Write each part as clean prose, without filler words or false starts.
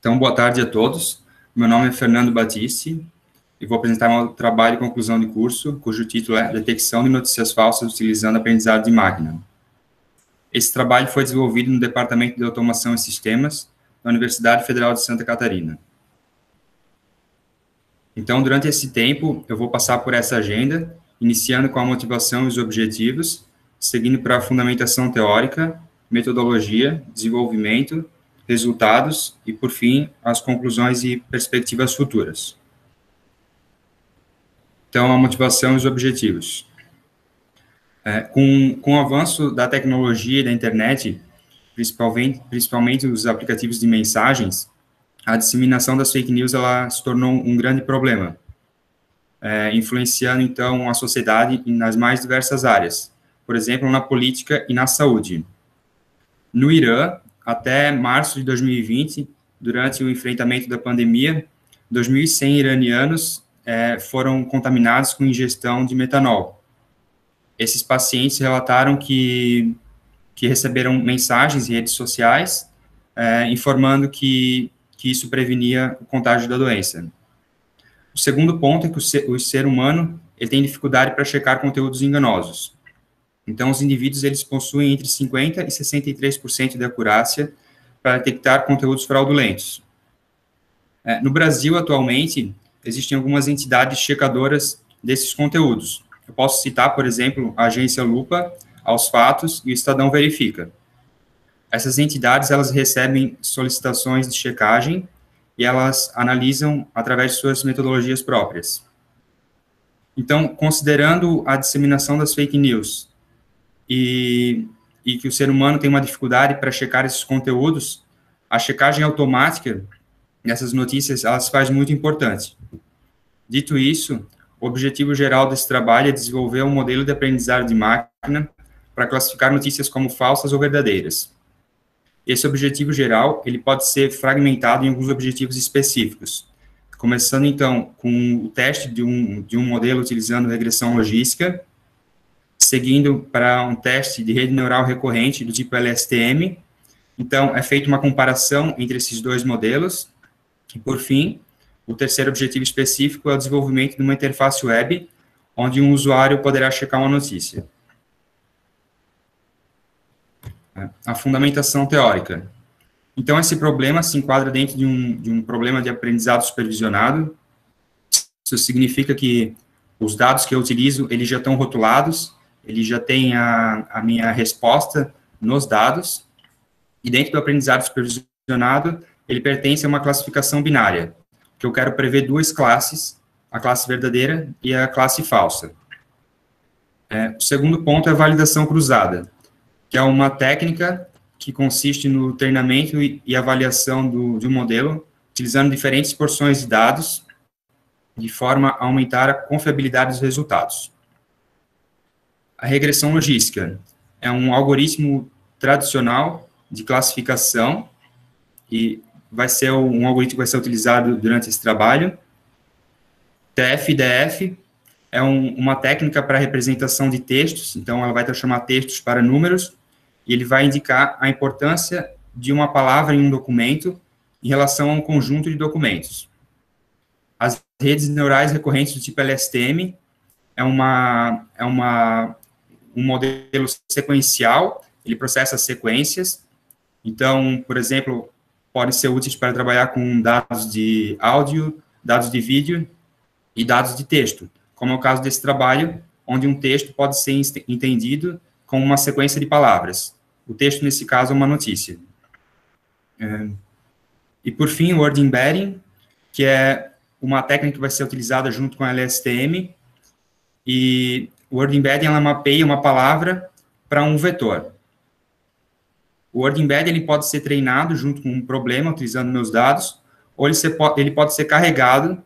Então, boa tarde a todos. Meu nome é Fernando Battisti e vou apresentar meu trabalho de conclusão de curso, cujo título é Detecção de Notícias Falsas utilizando Aprendizado de Máquina. Esse trabalho foi desenvolvido no Departamento de Automação e Sistemas da Universidade Federal de Santa Catarina. Então, durante esse tempo, eu vou passar por essa agenda, iniciando com a motivação e os objetivos, seguindo para a fundamentação teórica, metodologia, desenvolvimento, resultados e, por fim, as conclusões e perspectivas futuras. Então, a motivação e os objetivos. Com o avanço da tecnologia e da internet, principalmente os aplicativos de mensagens, a disseminação das fake news ela se tornou um grande problema, influenciando, então, a sociedade nas mais diversas áreas, por exemplo, na política e na saúde. No Irã, até março de 2020, durante o enfrentamento da pandemia, 2.100 iranianos foram contaminados com ingestão de metanol. Esses pacientes relataram que receberam mensagens em redes sociais informando que isso prevenia o contágio da doença. O segundo ponto é que o ser humano ele tem dificuldade para checar conteúdos enganosos. Então, os indivíduos eles possuem entre 50% e 63% de acurácia para detectar conteúdos fraudulentos. No Brasil, atualmente, existem algumas entidades checadoras desses conteúdos. Eu posso citar, por exemplo, a agência Lupa, Aos Fatos e o Estadão Verifica. Essas entidades, elas recebem solicitações de checagem e elas analisam através de suas metodologias próprias. Então, considerando a disseminação das fake news e que o ser humano tem uma dificuldade para checar esses conteúdos, a checagem automática dessas notícias, ela se faz muito importante. Dito isso, o objetivo geral desse trabalho é desenvolver um modelo de aprendizado de máquina para classificar notícias como falsas ou verdadeiras. Esse objetivo geral, ele pode ser fragmentado em alguns objetivos específicos, começando, então, com o teste de um modelo utilizando regressão logística, seguindo para um teste de rede neural recorrente do tipo LSTM. Então, é feita uma comparação entre esses dois modelos. E, por fim, o terceiro objetivo específico é o desenvolvimento de uma interface web, onde um usuário poderá checar uma notícia. A fundamentação teórica. Então, esse problema se enquadra dentro de um problema de aprendizado supervisionado. Isso significa que os dados que eu utilizo, eles já estão rotulados, ele já tem a minha resposta nos dados, e dentro do aprendizado supervisionado, ele pertence a uma classificação binária, que eu quero prever duas classes, a classe verdadeira e a classe falsa. O segundo ponto é a validação cruzada, que é uma técnica que consiste no treinamento e avaliação de um modelo, utilizando diferentes porções de dados, de forma a aumentar a confiabilidade dos resultados. A regressão logística é um algoritmo tradicional de classificação e vai ser um algoritmo que vai ser utilizado durante esse trabalho. TF-DF é uma técnica para representação de textos, então ela vai transformar textos para números e ele vai indicar a importância de uma palavra em um documento em relação a um conjunto de documentos. As redes neurais recorrentes do tipo LSTM é um modelo sequencial, ele processa sequências. Então, por exemplo, podem ser úteis para trabalhar com dados de áudio, dados de vídeo e dados de texto, como é o caso desse trabalho, onde um texto pode ser entendido como uma sequência de palavras. O texto, nesse caso, é uma notícia. E, por fim, o Word Embedding, que é uma técnica que vai ser utilizada junto com a LSTM, e o Word Embedding, ela mapeia uma palavra para um vetor. O Word Embedding, ele pode ser treinado junto com um problema, utilizando meus dados, ou ele pode ser carregado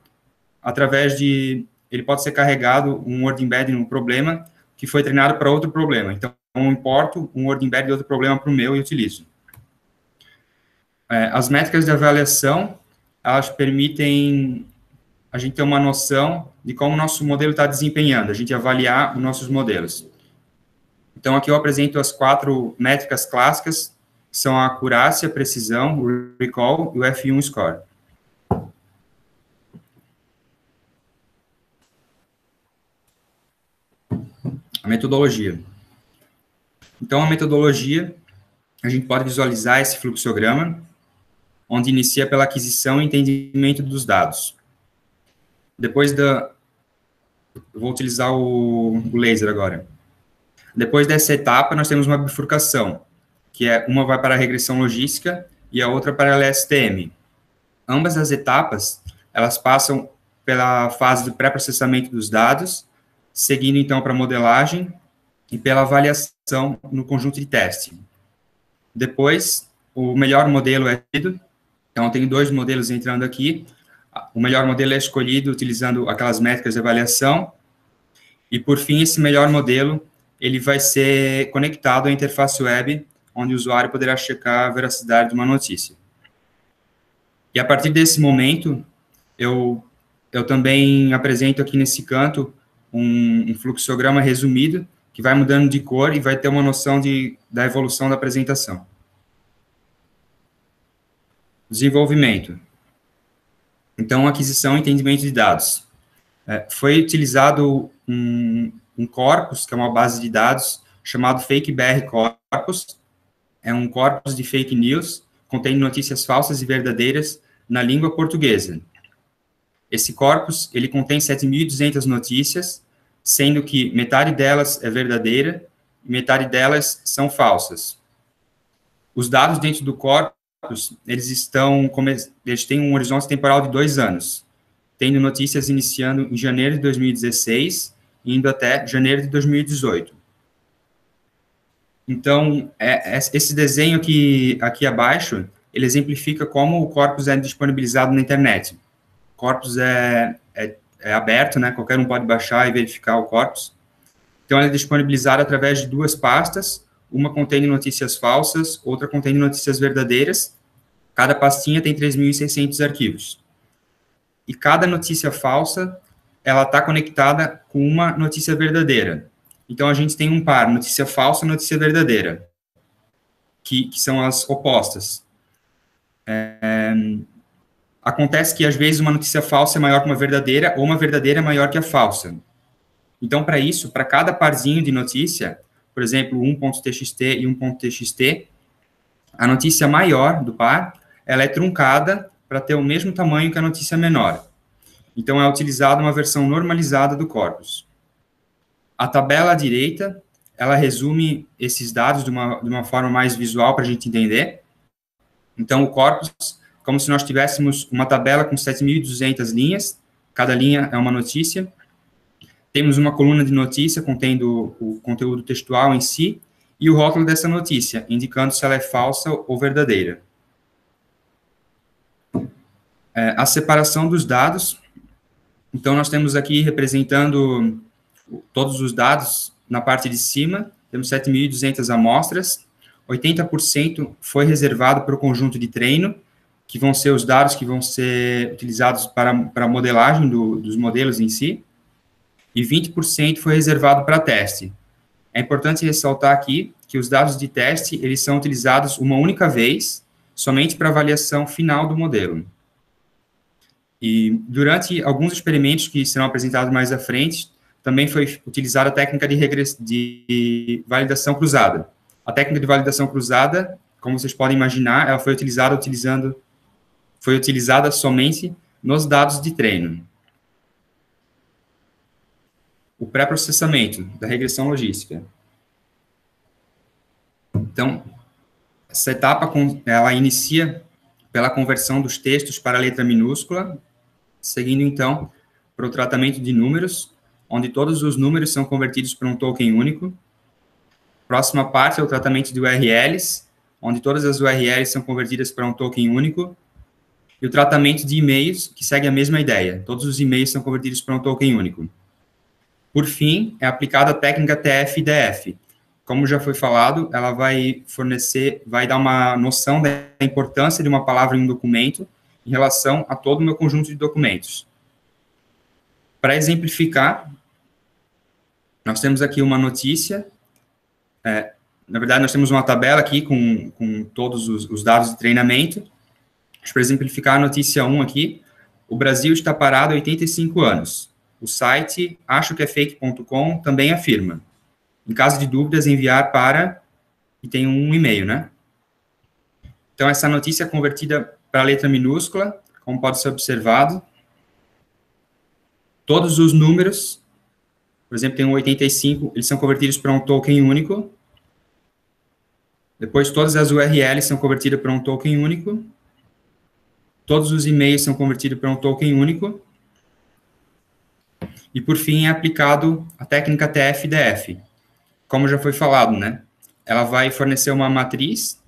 um Word Embedding no problema que foi treinado para outro problema. Então, eu importo um Word Embedding de outro problema para o meu e utilizo. As métricas de avaliação, elas permitem a gente ter uma noção de como o nosso modelo está desempenhando, a gente avaliar os nossos modelos. Então, aqui eu apresento as 4 métricas clássicas, são a acurácia, precisão, o recall e o F1 score. A metodologia. Então, a metodologia, a gente pode visualizar esse fluxograma, onde inicia pela aquisição e entendimento dos dados. Depois da... Eu vou utilizar o laser agora. Depois dessa etapa, nós temos uma bifurcação, que é uma vai para a regressão logística e a outra para a LSTM. Ambas as etapas, elas passam pela fase do pré-processamento dos dados, seguindo, então, para a modelagem e pela avaliação no conjunto de teste. Depois, o melhor modelo é escolhido. Então, tem dois modelos entrando aqui. O melhor modelo é escolhido utilizando aquelas métricas de avaliação. E, por fim, esse melhor modelo, ele vai ser conectado à interface web, onde o usuário poderá checar a veracidade de uma notícia. E, a partir desse momento, eu também apresento aqui nesse canto um fluxograma resumido, que vai mudando de cor e vai ter uma noção da evolução da apresentação. Desenvolvimento. Então, aquisição e entendimento de dados. Foi utilizado um corpus, que é uma base de dados, chamado FakeBR Corpus. É um corpus de fake news, contém notícias falsas e verdadeiras na língua portuguesa. Esse corpus, ele contém 7.200 notícias, sendo que metade delas é verdadeira e metade delas são falsas. Os dados dentro do corpus, eles têm um horizonte temporal de 2 anos, tendo notícias iniciando em janeiro de 2016 e indo até janeiro de 2018. Então, esse desenho aqui abaixo, ele exemplifica como o corpus é disponibilizado na internet. O corpus é aberto, né? Qualquer um pode baixar e verificar o corpus. Então, ele é disponibilizado através de 2 pastas, uma contém notícias falsas, outra contém notícias verdadeiras. Cada pastinha tem 3.600 arquivos. E cada notícia falsa, ela está conectada com uma notícia verdadeira. Então, a gente tem um par, notícia falsa e notícia verdadeira, que são as opostas. Acontece que, às vezes, uma notícia falsa é maior que uma verdadeira, ou uma verdadeira é maior que a falsa. Então, para isso, para cada parzinho de notícia, por exemplo, 1.txt e 1.txt, a notícia maior do par, ela é truncada para ter o mesmo tamanho que a notícia menor. Então, é utilizada uma versão normalizada do corpus. A tabela à direita, ela resume esses dados de uma forma mais visual para a gente entender. Então, o corpus, como se nós tivéssemos uma tabela com 7.200 linhas, cada linha é uma notícia. Temos uma coluna de notícia contendo o conteúdo textual em si e o rótulo dessa notícia, indicando se ela é falsa ou verdadeira. A separação dos dados. Então, nós temos aqui representando todos os dados na parte de cima, temos 7.200 amostras, 80% foi reservado para o conjunto de treino, que vão ser os dados que vão ser utilizados para a modelagem dos modelos em si, e 20% foi reservado para teste. É importante ressaltar aqui que os dados de teste, eles são utilizados uma única vez, somente para avaliação final do modelo. E durante alguns experimentos que serão apresentados mais à frente, também foi utilizada a técnica de validação cruzada. A técnica de validação cruzada, como vocês podem imaginar, ela foi utilizada somente nos dados de treino. O pré-processamento da regressão logística. Então, essa etapa, ela inicia pela conversão dos textos para a letra minúscula, seguindo, então, para o tratamento de números, onde todos os números são convertidos para um token único. Próxima parte é o tratamento de URLs, onde todas as URLs são convertidas para um token único. E o tratamento de e-mails, que segue a mesma ideia. Todos os e-mails são convertidos para um token único. Por fim, é aplicada a técnica TF-IDF. Como já foi falado, ela vai dar uma noção da importância de uma palavra em um documento em relação a todo o meu conjunto de documentos. Para exemplificar, nós temos aqui uma notícia Na verdade, nós temos uma tabela aqui com todos os dados de treinamento. Para exemplificar a notícia 1 aqui, o Brasil está parado há 85 anos. O site achoquefake.com também afirma. Em caso de dúvidas, enviar para... E tem um e-mail, né? Então, essa notícia é convertida para a letra minúscula, como pode ser observado. Todos os números, por exemplo, tem um 85, eles são convertidos para um token único. Depois, todas as URLs são convertidas para um token único. Todos os e-mails são convertidos para um token único. E, por fim, é aplicado a técnica TF-DF. Como já foi falado, né? Ela vai fornecer uma matriz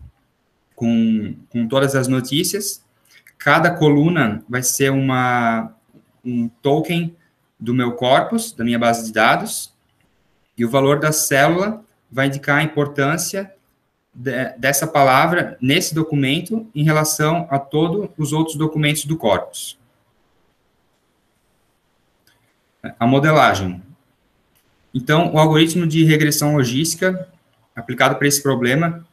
com todas as notícias. Cada coluna vai ser um token do meu corpus, da minha base de dados. E o valor da célula vai indicar a importância dessa palavra nesse documento em relação a todos os outros documentos do corpus. A modelagem. Então, o algoritmo de regressão logística aplicado para esse problema,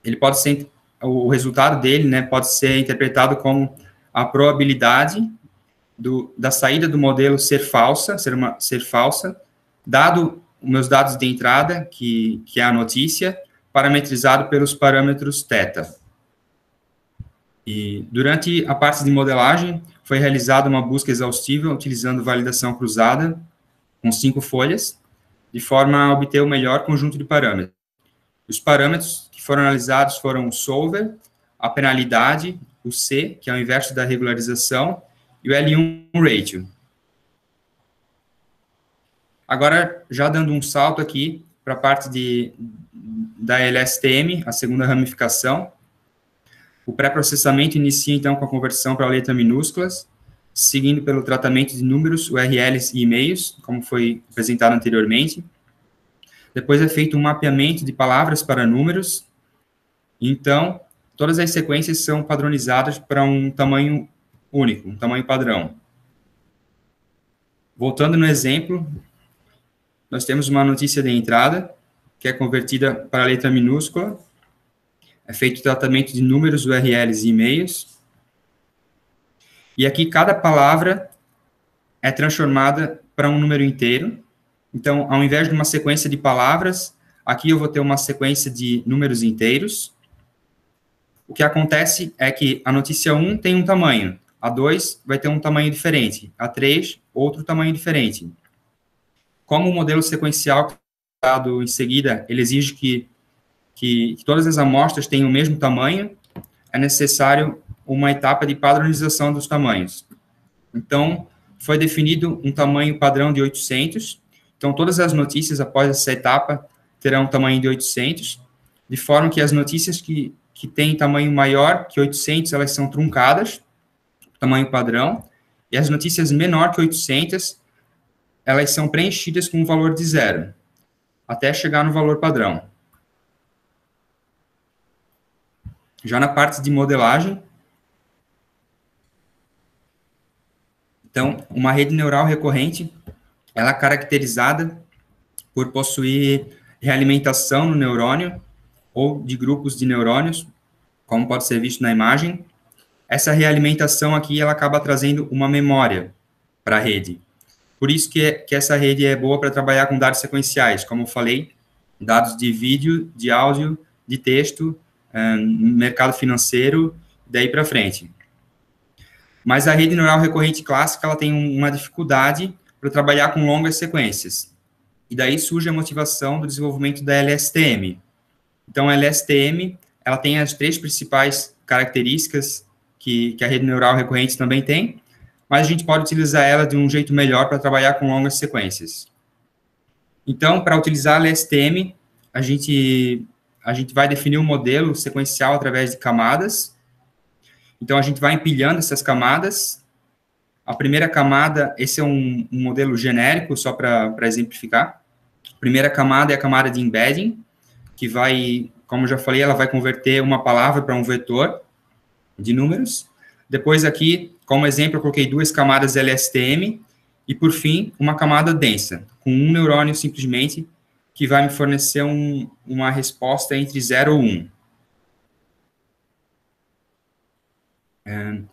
ele pode ser, o resultado dele, né, pode ser interpretado como a probabilidade da saída do modelo ser falsa, dado os meus dados de entrada, que é a notícia, parametrizado pelos parâmetros θ. E durante a parte de modelagem, foi realizada uma busca exaustiva utilizando validação cruzada com 5 folhas, de forma a obter o melhor conjunto de parâmetros. Os parâmetros que foram analisados foram o solver, a penalidade, o C, que é o inverso da regularização, e o L1 ratio. Agora, já dando um salto aqui para a parte da LSTM, a segunda ramificação. O pré-processamento inicia, então, com a conversão para a letra minúsculas, seguindo pelo tratamento de números, URLs e e-mails, como foi apresentado anteriormente. Depois é feito um mapeamento de palavras para números. Então, todas as sequências são padronizadas para um tamanho único, um tamanho padrão. Voltando no exemplo, nós temos uma notícia de entrada, que é convertida para a letra minúscula. É feito o tratamento de números, URLs e e-mails. E aqui cada palavra é transformada para um número inteiro. Então, ao invés de uma sequência de palavras, aqui eu vou ter uma sequência de números inteiros. O que acontece é que a notícia 1 tem um tamanho, a 2 vai ter um tamanho diferente, a 3, outro tamanho diferente. Como o modelo sequencial dado em seguida, ele exige que todas as amostras tenham o mesmo tamanho, é necessário uma etapa de padronização dos tamanhos. Então, foi definido um tamanho padrão de 800. Então, todas as notícias após essa etapa terão um tamanho de 800, de forma que as notícias que têm tamanho maior que 800, elas são truncadas, tamanho padrão, e as notícias menor que 800, elas são preenchidas com um valor de 0, até chegar no valor padrão. Já na parte de modelagem, então, uma rede neural recorrente, ela é caracterizada por possuir realimentação no neurônio ou de grupos de neurônios, como pode ser visto na imagem. Essa realimentação aqui, ela acaba trazendo uma memória para a rede. Por isso que essa rede é boa para trabalhar com dados sequenciais, como eu falei, dados de vídeo, de áudio, de texto, mercado financeiro, daí para frente. Mas a rede neural recorrente clássica, ela tem uma dificuldade para trabalhar com longas sequências. E daí surge a motivação do desenvolvimento da LSTM. Então, a LSTM, ela tem as 3 principais características que a rede neural recorrente também tem, mas a gente pode utilizar ela de um jeito melhor para trabalhar com longas sequências. Então, para utilizar a LSTM, a gente vai definir um modelo sequencial através de camadas. Então, a gente vai empilhando essas camadas. A primeira camada, esse é um modelo genérico, só para exemplificar. A primeira camada é a camada de embedding, que vai, como eu já falei, ela vai converter uma palavra para um vetor de números. Depois aqui, como exemplo, eu coloquei 2 camadas LSTM. E, por fim, uma camada densa, com um neurônio simplesmente, que vai me fornecer uma resposta entre 0 e 1.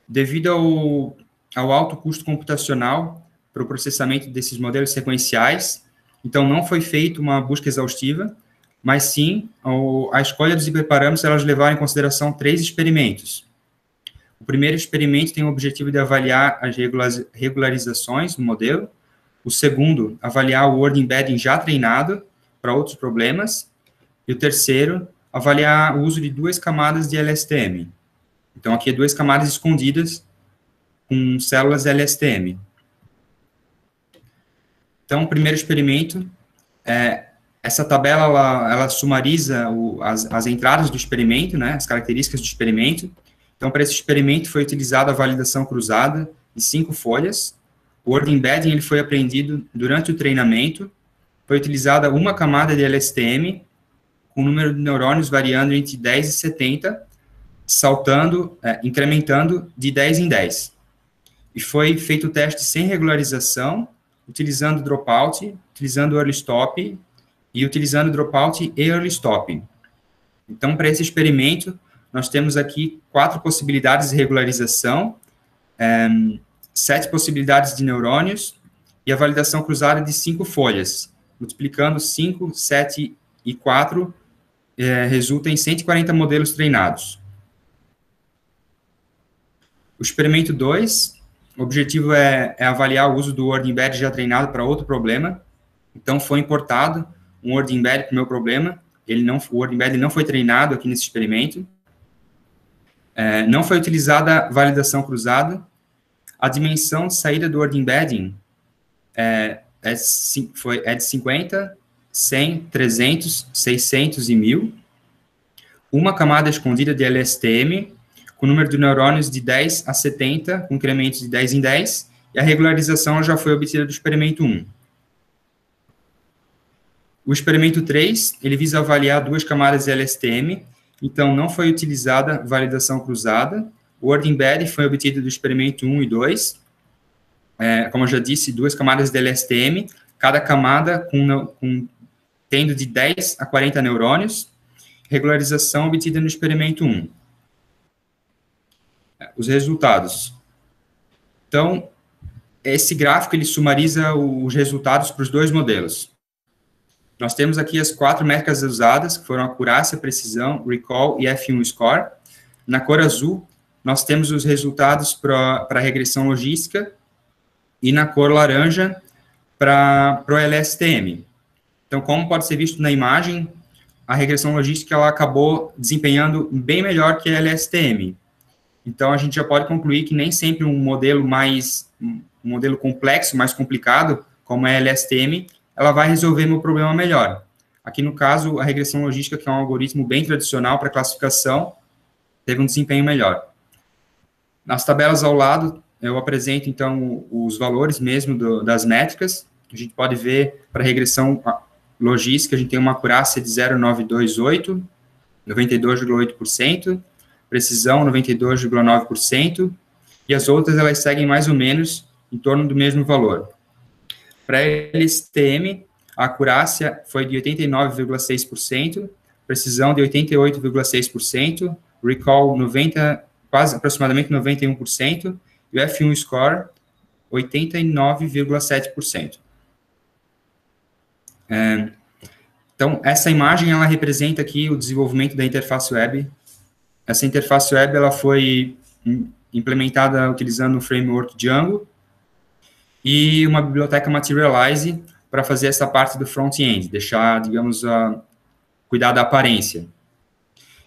Devido ao alto custo computacional para o processamento desses modelos sequenciais, então não foi feita uma busca exaustiva, mas sim a escolha dos hiperparâmetros, elas levaram em consideração 3 experimentos. O primeiro experimento tem o objetivo de avaliar as regularizações do modelo. O segundo, avaliar o word embedding já treinado para outros problemas. E o terceiro, avaliar o uso de 2 camadas de LSTM. Então, aqui 2 camadas escondidas com células LSTM. Então, o primeiro experimento, essa tabela, ela sumariza as entradas do experimento, né, as características do experimento. Então, para esse experimento, foi utilizada a validação cruzada de 5 folhas. O word embedding ele foi aprendido durante o treinamento. Foi utilizada uma camada de LSTM, com o número de neurônios variando entre 10 e 70, incrementando de 10 em 10. E foi feito o teste sem regularização, utilizando dropout, utilizando early stop, e utilizando dropout e early stop. Então, para esse experimento, nós temos aqui 4 possibilidades de regularização, 7 possibilidades de neurônios, e a validação cruzada de 5 folhas. Multiplicando 5, 7 e 4, resulta em 140 modelos treinados. O experimento 2, o objetivo é avaliar o uso do word embed já treinado para outro problema. Então, foi importado um word embed para o meu problema. O word embed não foi treinado aqui nesse experimento. Não foi utilizada validação cruzada. A dimensão de saída do word embedding é de 50, 100, 300, 600 e 1000. Uma camada escondida de LSTM, com o número de neurônios de 10 a 70, com incrementos de 10 em 10, e a regularização já foi obtida do experimento 1. O experimento 3, ele visa avaliar 2 camadas de LSTM, então não foi utilizada validação cruzada. O word embed foi obtido do experimento 1 e 2. Como eu já disse, 2 camadas de LSTM, cada camada tendo de 10 a 40 neurônios. Regularização obtida no experimento 1. Os resultados. Então, esse gráfico, ele sumariza os resultados para os 2 modelos. Nós temos aqui as 4 métricas usadas, que foram acurácia, precisão, recall e F1 score. Na cor azul, nós temos os resultados para a regressão logística, e na cor laranja, para o LSTM. Então, como pode ser visto na imagem, a regressão logística ela acabou desempenhando bem melhor que a LSTM. Então, a gente já pode concluir que nem sempre um modelo complexo, mais complicado, como a LSTM, ela vai resolver meu problema melhor. Aqui, no caso, a regressão logística, que é um algoritmo bem tradicional para classificação, teve um desempenho melhor. Nas tabelas ao lado, eu apresento, então, os valores mesmo das métricas. A gente pode ver, para a regressão logística, a gente tem uma acurácia de 0,928, 92,8%, precisão 92,9%, e as outras elas seguem mais ou menos em torno do mesmo valor. Para a LSTM, a acurácia foi de 89,6%, precisão de 88,6%, recall quase aproximadamente 91%, e o F1 score 89,7%. Então, essa imagem, ela representa aqui o desenvolvimento da interface web. Essa interface web, ela foi implementada utilizando o framework Django e uma biblioteca Materialize para fazer essa parte do front-end, deixar, digamos, cuidar da aparência.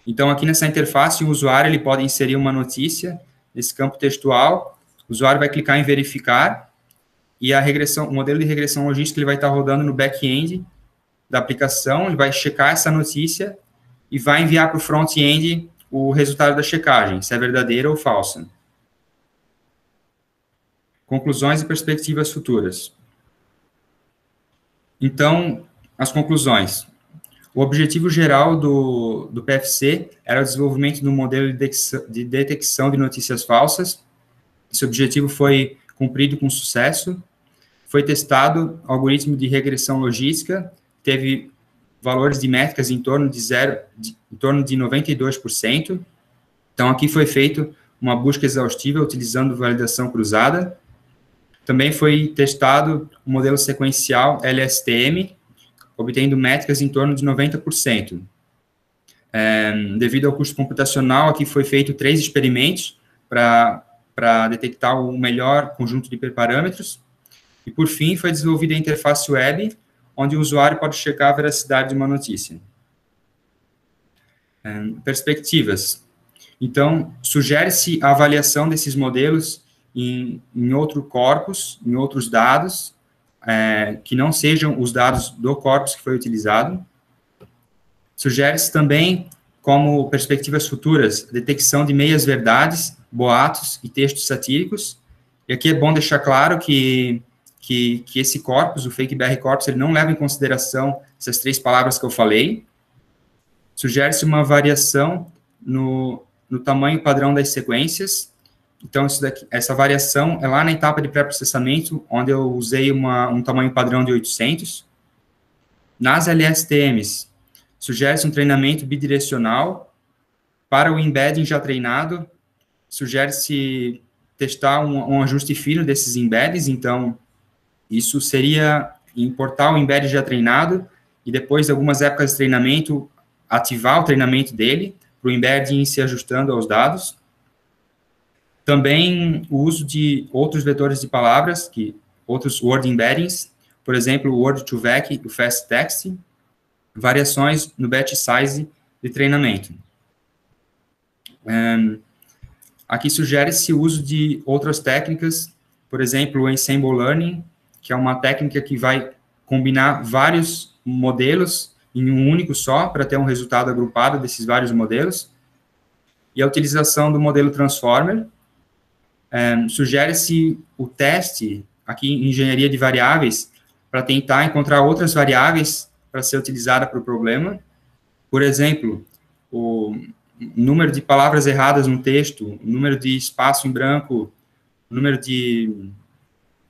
Então, aqui nessa interface, o usuário ele pode inserir uma notícia nesse campo textual, o usuário vai clicar em verificar, e o modelo de regressão logística ele vai estar rodando no back-end da aplicação, ele vai checar essa notícia e vai enviar para o front-end o resultado da checagem, se é verdadeira ou falsa. Conclusões e perspectivas futuras. Então, as conclusões. O objetivo geral do PFC era o desenvolvimento de um modelo de detecção de notícias falsas. Esse objetivo foi cumprido com sucesso. Foi testado algoritmo de regressão logística, teve valores de métricas em torno de 92%. Então, aqui foi feito uma busca exaustiva utilizando validação cruzada. Também foi testado o modelo sequencial LSTM, obtendo métricas em torno de 90%. Devido ao custo computacional, aqui foi feito 3 experimentos para detectar o melhor conjunto de hiperparâmetros. E, por fim, foi desenvolvida a interface web, onde o usuário pode checar a veracidade de uma notícia. Perspectivas. Então, sugere-se a avaliação desses modelos em outro corpus, em outros dados, que não sejam os dados do corpus que foi utilizado. Sugere-se também, como perspectivas futuras, a detecção de meias-verdades, boatos e textos satíricos. E aqui é bom deixar claro que esse corpus, o fake BR corpus, ele não leva em consideração essas 3 palavras que eu falei. Sugere-se uma variação no tamanho padrão das sequências. Então, essa variação é lá na etapa de pré-processamento, onde eu usei um tamanho padrão de 800. Nas LSTMs, sugere-se um treinamento bidirecional. Para o embedding já treinado, sugere-se testar um ajuste fino desses embeds. Então, isso seria importar o embed já treinado e depois de algumas épocas de treinamento, ativar o treinamento dele, para o embedding se ajustando aos dados. Também o uso de outros vetores de palavras, outros word embeddings, por exemplo, o word2vec, o fast text, variações no batch size de treinamento. Aqui sugere-se o uso de outras técnicas, por exemplo, o ensemble learning, que é uma técnica que vai combinar vários modelos em um único só, para ter um resultado agrupado desses vários modelos. E a utilização do modelo transformer. Sugere-se o teste, aqui em engenharia de variáveis, para tentar encontrar outras variáveis para ser utilizada para o problema. Por exemplo, o número de palavras erradas no texto, o número de espaço em branco, o número de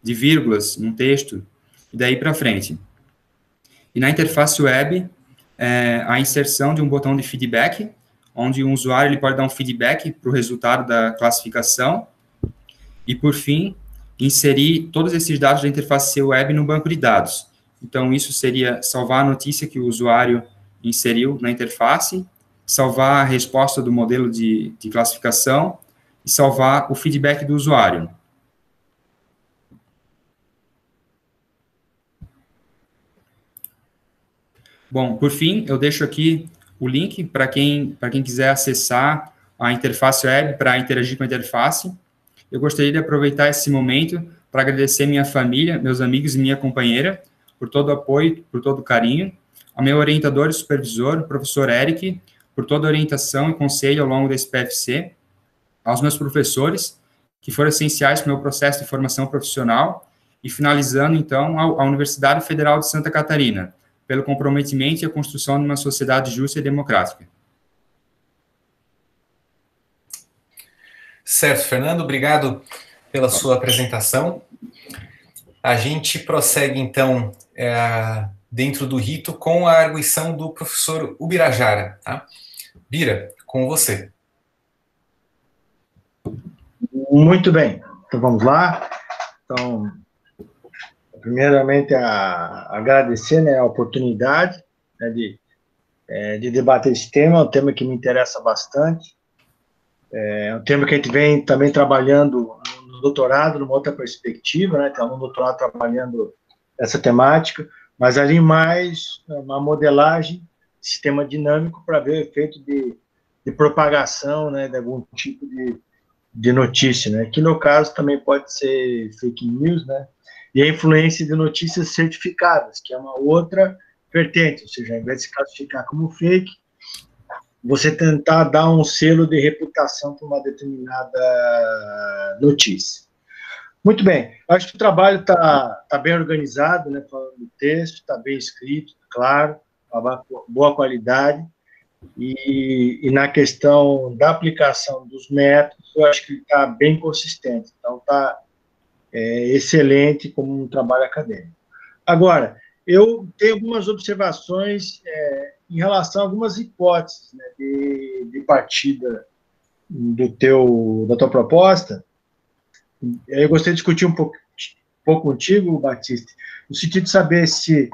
vírgulas no texto, e daí para frente. E na interface web, a inserção de um botão de feedback, onde um usuário ele pode dar um feedback para o resultado da classificação, e, por fim, inserir todos esses dados da interface web no banco de dados. Então, isso seria salvar a notícia que o usuário inseriu na interface, salvar a resposta do modelo de classificação e salvar o feedback do usuário. Bom, por fim, eu deixo aqui o link para quem quiser acessar a interface web para interagir com a interface. Eu gostaria de aproveitar esse momento para agradecer minha família, meus amigos e minha companheira por todo o apoio, por todo o carinho, ao meu orientador e supervisor, o professor Eric, por toda a orientação e conselho ao longo desse PFC, aos meus professores, que foram essenciais para o meu processo de formação profissional, e finalizando, então, à Universidade Federal de Santa Catarina, pelo comprometimento e a construção de uma sociedade justa e democrática. Certo, Fernando, obrigado pela sua apresentação. A gente prossegue, então, dentro do rito, com a arguição do professor Ubirajara. Tá? Bira, com você. Muito bem, então vamos lá. Então, primeiramente, agradecer, né, a oportunidade, né, de debater esse tema, um tema que me interessa bastante. É um tema que a gente vem também trabalhando no doutorado, numa outra perspectiva, né? Estamos no doutorado trabalhando essa temática, mas ali mais uma modelagem, sistema dinâmico para ver o efeito de propagação, né, de algum tipo de notícia, né? Que no caso também pode ser fake news, né? E a influência de notícias certificadas, que é uma outra vertente, ou seja, ao invés de se classificar como fake, você tentar dar um selo de reputação para uma determinada notícia. Muito bem, acho que o trabalho está bem organizado, né, falando do texto, está bem escrito, claro, boa qualidade, e na questão da aplicação dos métodos, eu acho que ele está bem consistente, então está excelente como um trabalho acadêmico. Agora, eu tenho algumas observações em relação a algumas hipóteses, né, de partida da tua proposta. Eu gostaria de discutir um pouco contigo, Batista, no sentido de saber se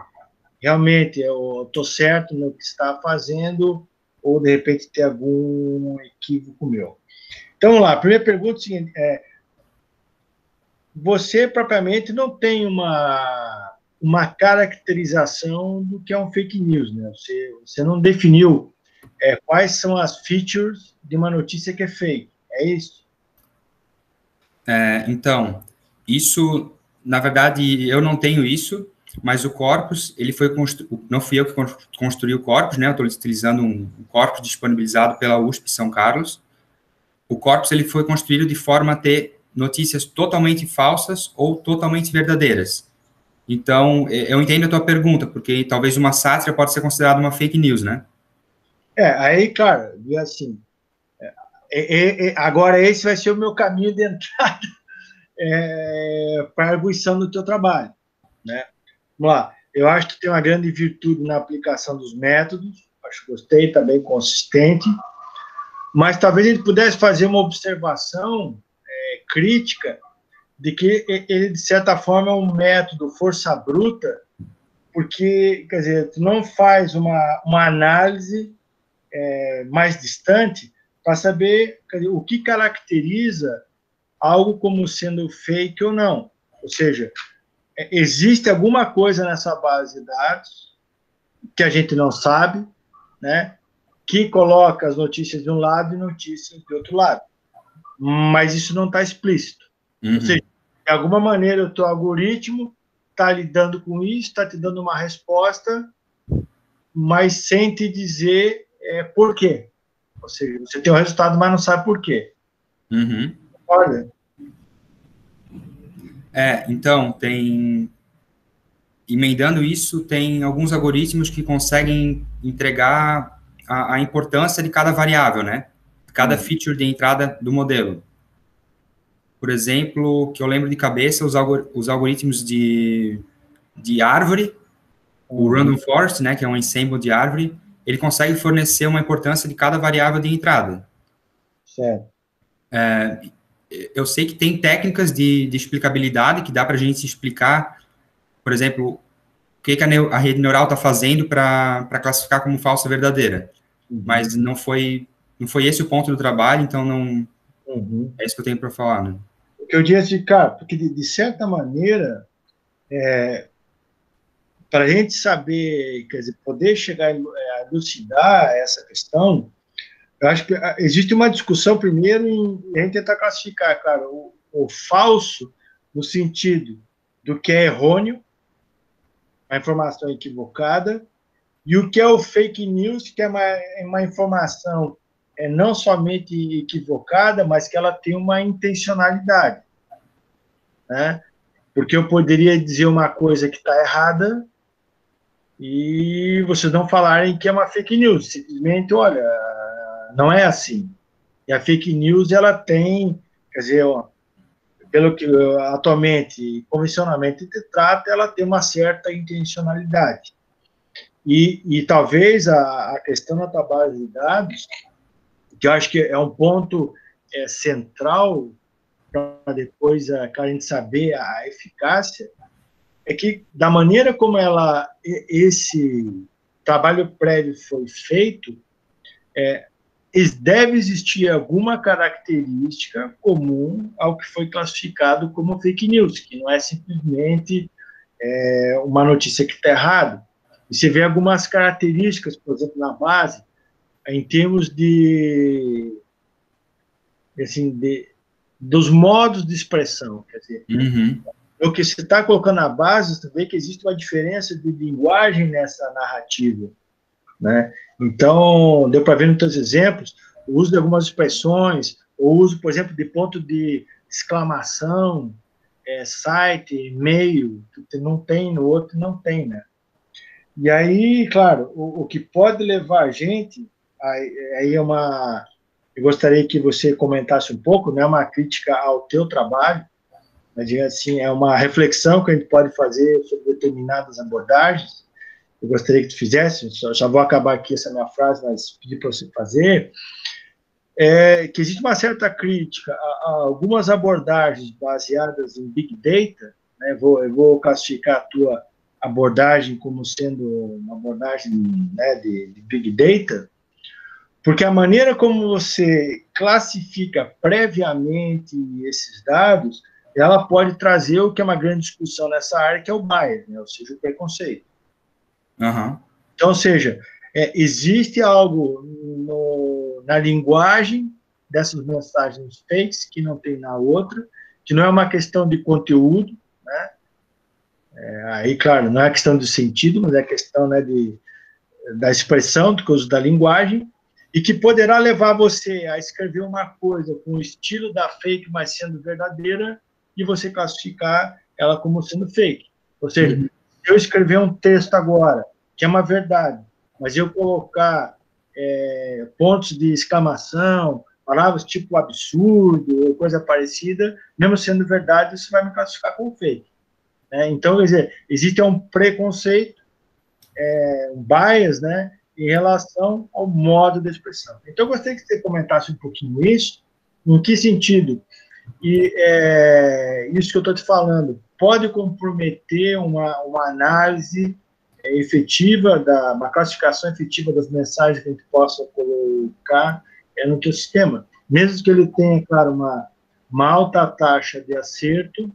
realmente eu estou certo no que está fazendo ou, de repente, tem algum equívoco meu. Então, vamos lá. A primeira pergunta é a seguinte, você, propriamente, não tem uma caracterização do que é um fake news, né? Você não definiu quais são as features de uma notícia que é fake, é isso? Então, isso, na verdade, eu não tenho isso, mas o corpus, ele foi não fui eu que construí o corpus, né? Eu estou utilizando um corpus disponibilizado pela USP São Carlos. O corpus, ele foi construído de forma a ter notícias totalmente falsas ou totalmente verdadeiras. Então, eu entendo a tua pergunta, porque talvez uma sátira pode ser considerada uma fake news, né? Aí, claro, assim, agora esse vai ser o meu caminho de entrada para a arguição do teu trabalho, né? Vamos lá, eu acho que tem uma grande virtude na aplicação dos métodos, acho que gostei, está bem consistente, mas talvez ele pudesse fazer uma observação crítica de que ele, de certa forma, é um método força bruta, porque, quer dizer, tu não faz uma análise mais distante para saber, quer dizer, o que caracteriza algo como sendo fake ou não. Ou seja, existe alguma coisa nessa base de dados que a gente não sabe, né, que coloca as notícias de um lado e notícias de outro lado. Mas isso não está explícito. Uhum. Ou seja, de alguma maneira o teu algoritmo está lidando com isso, está te dando uma resposta, mas sem te dizer por quê. Ou seja, você tem o resultado, mas não sabe por quê. Uhum. Olha. Então, emendando isso, tem alguns algoritmos que conseguem entregar a importância de cada variável, né? Cada feature de entrada do modelo. Por exemplo, que eu lembro de cabeça, os algoritmos de árvore, o Random Forest, né, que é um ensemble de árvore, ele consegue fornecer uma importância de cada variável de entrada. Certo. Eu sei que tem técnicas de explicabilidade que dá para a gente explicar, por exemplo, o que a rede neural está fazendo para classificar como falsa verdadeira. Mas não foi esse o ponto do trabalho, então não é isso que eu tenho para falar, né? O que eu disse, cara, porque de certa maneira, para a gente saber, quer dizer, poder chegar a elucidar essa questão, eu acho que existe uma discussão primeiro em a gente tentar classificar, cara, o falso no sentido do que é errôneo, a informação equivocada, e o que é o fake news, que é uma informação não somente equivocada, mas que ela tem uma intencionalidade, né? Porque eu poderia dizer uma coisa que está errada e vocês não falarem que é uma fake news, simplesmente, olha, não é assim. E a fake news, ela tem, quer dizer, pelo que atualmente, convencionalmente se trata, ela tem uma certa intencionalidade. E talvez a questão da tua base de dados, que eu acho que é um ponto central para depois a gente saber a eficácia, é que da maneira como esse trabalho prévio foi feito, deve existir alguma característica comum ao que foi classificado como fake news, que não é simplesmente uma notícia que está errada. E você vê algumas características, por exemplo, na base, em termos dos modos de expressão. Quer dizer, o que você está colocando na base, você vê que existe uma diferença de linguagem nessa narrativa, né? Então, deu para ver nos teus exemplos, o uso de algumas expressões, o uso, por exemplo, de ponto de exclamação, site, e-mail, que não tem, no outro não tem, né? E aí, claro, o que pode levar a gente, aí eu gostaria que você comentasse um pouco, né, uma crítica ao teu trabalho, né, digamos assim, é uma reflexão que a gente pode fazer sobre determinadas abordagens. Eu gostaria que tu fizesse, já vou acabar aqui essa minha frase, mas pedir para você fazer, que existe uma certa crítica a algumas abordagens baseadas em Big Data, né, eu vou classificar a tua abordagem como sendo uma abordagem, né, de Big Data, porque a maneira como você classifica previamente esses dados, ela pode trazer o que é uma grande discussão nessa área, que é o bias, né, ou seja, o preconceito. Uhum. Então, ou seja, existe algo na linguagem dessas mensagens fakes que não tem na outra, que não é uma questão de conteúdo, né? Aí, claro, não é questão de sentido, mas é questão, né, da expressão, do uso da linguagem, e que poderá levar você a escrever uma coisa com o estilo da fake, mas sendo verdadeira, e você classificar ela como sendo fake. Ou seja, se eu escrever um texto agora, que é uma verdade, mas eu colocar pontos de exclamação, palavras tipo absurdo, ou coisa parecida, mesmo sendo verdade, isso vai me classificar como fake. Então, quer dizer, existe um preconceito, um bias, né, em relação ao modo de expressão. Então, eu gostaria que você comentasse um pouquinho isso, em que sentido, e isso que eu estou te falando, pode comprometer uma análise efetiva, uma classificação efetiva das mensagens que a gente possa colocar no teu sistema. Mesmo que ele tenha, claro, uma alta taxa de acerto,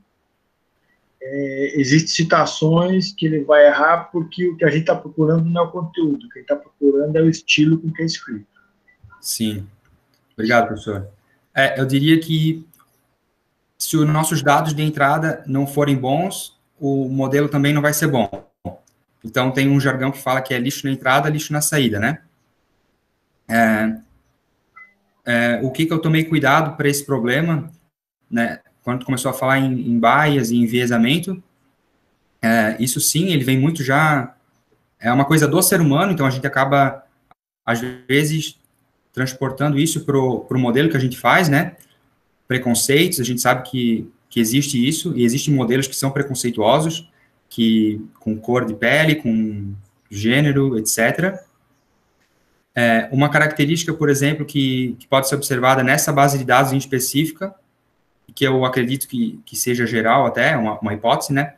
existem citações que ele vai errar porque o que a gente está procurando não é o conteúdo, o que a gente está procurando é o estilo com que é escrito. Sim. Obrigado, professor. Eu diria que se os nossos dados de entrada não forem bons, o modelo também não vai ser bom. Então, tem um jargão que fala que é lixo na entrada, lixo na saída, né? O que eu tomei cuidado para esse problema, né? Quando começou a falar em bias e enviesamento, isso sim, ele vem muito já... É uma coisa do ser humano, então a gente acaba, às vezes, transportando isso para o modelo que a gente faz, né? Preconceitos, a gente sabe que existe isso, e existem modelos que são preconceituosos, com cor de pele, com gênero, etc. Uma característica, por exemplo, que pode ser observada nessa base de dados em específica, que eu acredito que seja geral até, uma hipótese, né?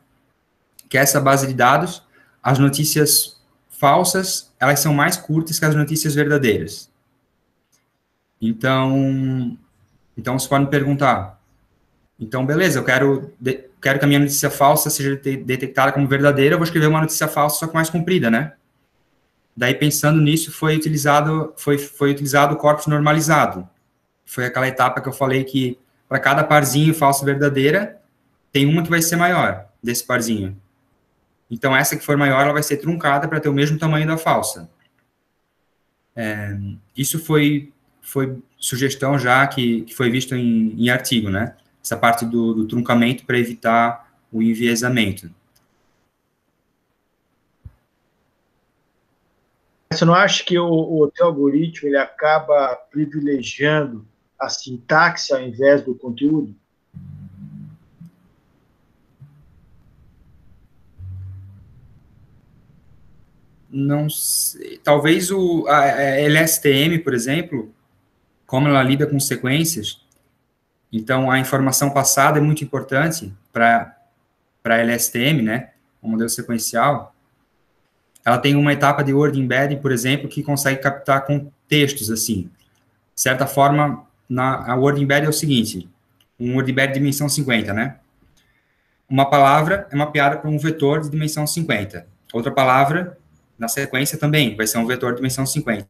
Que essa base de dados, as notícias falsas, elas são mais curtas que as notícias verdadeiras. Então você pode me perguntar, então, beleza, eu quero que a minha notícia falsa seja detectada como verdadeira, eu vou escrever uma notícia falsa, só que mais comprida, né? Daí, pensando nisso, foi utilizado o corpus normalizado. Foi aquela etapa que eu falei que, para cada parzinho falsa e verdadeira, tem uma que vai ser maior, desse parzinho. Então, essa que for maior, ela vai ser truncada para ter o mesmo tamanho da falsa. Isso foi sugestão já que foi visto em artigo, né? Essa parte do truncamento para evitar o enviesamento. Você não acha que o teu algoritmo ele acaba privilegiando a sintaxe ao invés do conteúdo? Não sei. Talvez a LSTM, por exemplo, como ela lida com sequências, então a informação passada é muito importante para a LSTM, né, o modelo sequencial. Ela tem uma etapa de word embedding, por exemplo, que consegue captar contextos, assim. De certa forma, a word embedding é o seguinte, um word embedding de dimensão 50, né? Uma palavra é mapeada para um vetor de dimensão 50. Outra palavra, na sequência, também vai ser um vetor de dimensão 50.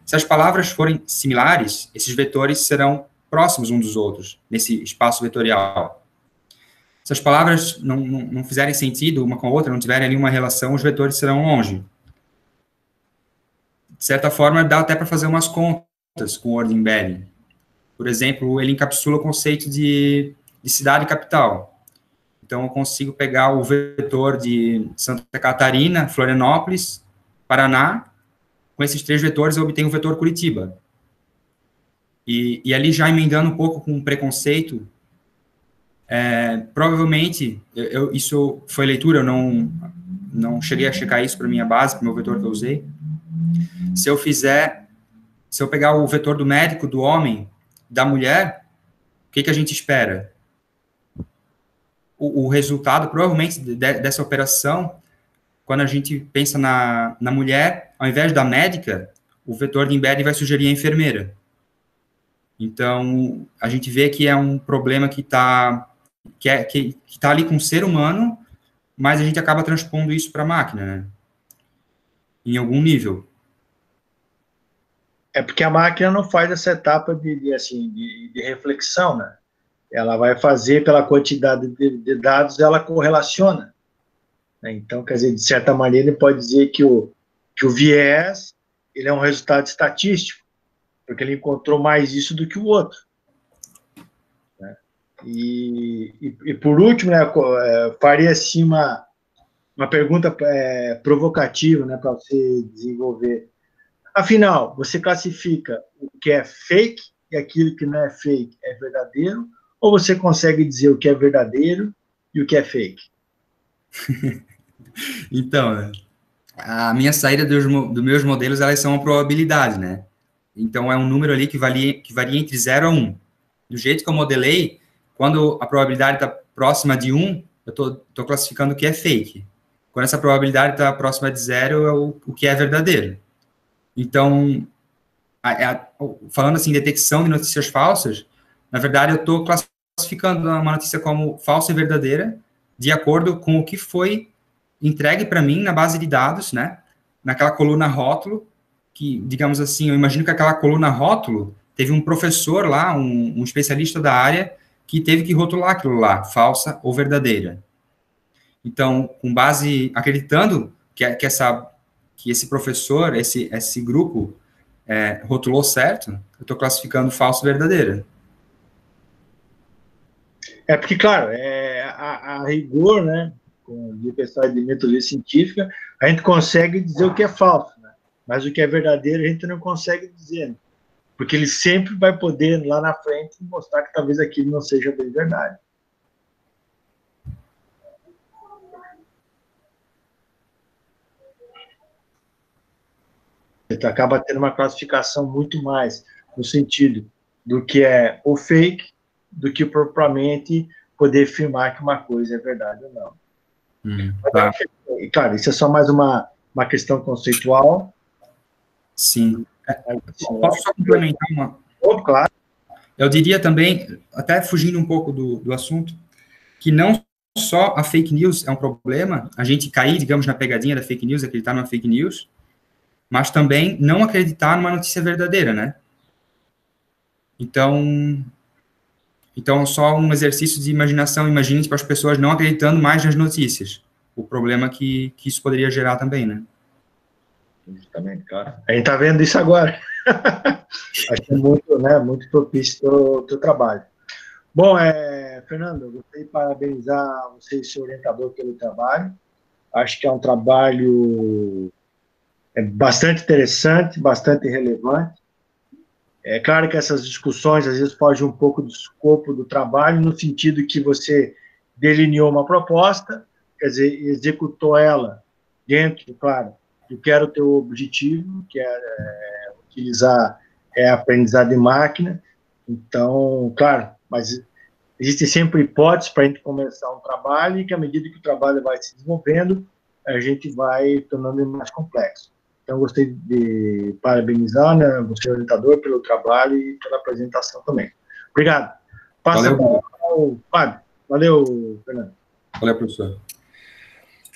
Se as palavras forem similares, esses vetores serão próximos uns dos outros, nesse espaço vetorial. Se as palavras não fizerem sentido uma com a outra, não tiverem ali uma relação, os vetores serão longe. De certa forma, dá até para fazer umas contas com o word embedding. Por exemplo, ele encapsula o conceito de cidade capital. Então, eu consigo pegar o vetor de Santa Catarina, Florianópolis, Paraná. Com esses 3 vetores, eu obtenho o vetor Curitiba. E ali, já emendando um pouco com o preconceito, Provavelmente, isso foi leitura, eu não cheguei a checar isso para minha base, para o meu vetor que eu usei. Se eu pegar o vetor do médico, do homem, da mulher, o que a gente espera? O resultado, provavelmente, dessa operação, quando a gente pensa na mulher, ao invés da médica, o vetor de embedding vai sugerir a enfermeira. Então, a gente vê que é um problema que está ali com o ser humano, mas a gente acaba transpondo isso para a máquina, né? Em algum nível. É porque a máquina não faz essa etapa de reflexão, né? Ela vai fazer pela quantidade de dados, ela correlaciona. Né? Então, quer dizer, de certa maneira, ele pode dizer que o viés ele é um resultado estatístico, porque ele encontrou mais isso do que o outro. Né? E por último, né, faria assim uma pergunta provocativa, né, para você desenvolver. Afinal, você classifica o que é fake e aquilo que não é fake é verdadeiro, ou você consegue dizer o que é verdadeiro e o que é fake? Então, a minha saída dos meus modelos, elas são uma probabilidade, né? Então, é um número ali que varia entre 0 a 1. Do jeito que eu modelei, quando a probabilidade está próxima de 1, eu estou classificando o que é fake. Quando essa probabilidade está próxima de 0, é o que é verdadeiro. Então, falando assim, detecção de notícias falsas, na verdade, eu estou classificando uma notícia como falsa e verdadeira, de acordo com o que foi entregue para mim na base de dados, né? Naquela coluna rótulo, que, digamos assim, eu imagino que aquela coluna rótulo teve um professor lá, um especialista da área, que teve que rotular aquilo lá, falsa ou verdadeira. Então, com base, acreditando que esse professor, esse grupo, rotulou certo, eu estou classificando falso e verdadeira. Porque, claro, a rigor, né, de pessoal de metodologia científica, a gente consegue dizer o que é falso, né? Mas o que é verdadeiro a gente não consegue dizer, né? Porque ele sempre vai poder, lá na frente, mostrar que talvez aquilo não seja bem verdade. Você acaba tendo uma classificação muito mais no sentido do que é o fake, do que propriamente poder afirmar que uma coisa é verdade ou não. Tá. E, claro, isso é só mais uma questão conceitual. Sim. Posso só complementar uma? Claro. Eu diria também, até fugindo um pouco do assunto, que não só a fake news é um problema, a gente cair, digamos, na pegadinha da fake news, acreditar numa fake news, mas também não acreditar numa notícia verdadeira, né? Então só um exercício de imaginação, imagine para as pessoas não acreditando mais nas notícias. O problema que isso poderia gerar também, né? Justamente, claro. A gente está vendo isso agora. Acho que é muito propício o teu trabalho. Bom, Fernando, eu gostaria de parabenizar você e seu orientador pelo trabalho. Acho que é um trabalho bastante interessante, bastante relevante. É claro que essas discussões, às vezes, fogem um pouco do escopo do trabalho, no sentido que você delineou uma proposta, quer dizer, executou ela dentro, claro, do que era o teu objetivo, que é utilizar aprendizado de máquina. Então, claro, mas existem sempre hipóteses para a gente começar um trabalho e que, à medida que o trabalho vai se desenvolvendo, a gente vai tornando ele mais complexo. Então, gostei de parabenizar, né, você, orientador, pelo trabalho e pela apresentação também. Obrigado. Passa Valeu, ao Fábio. Valeu, Fernando. Valeu, professor.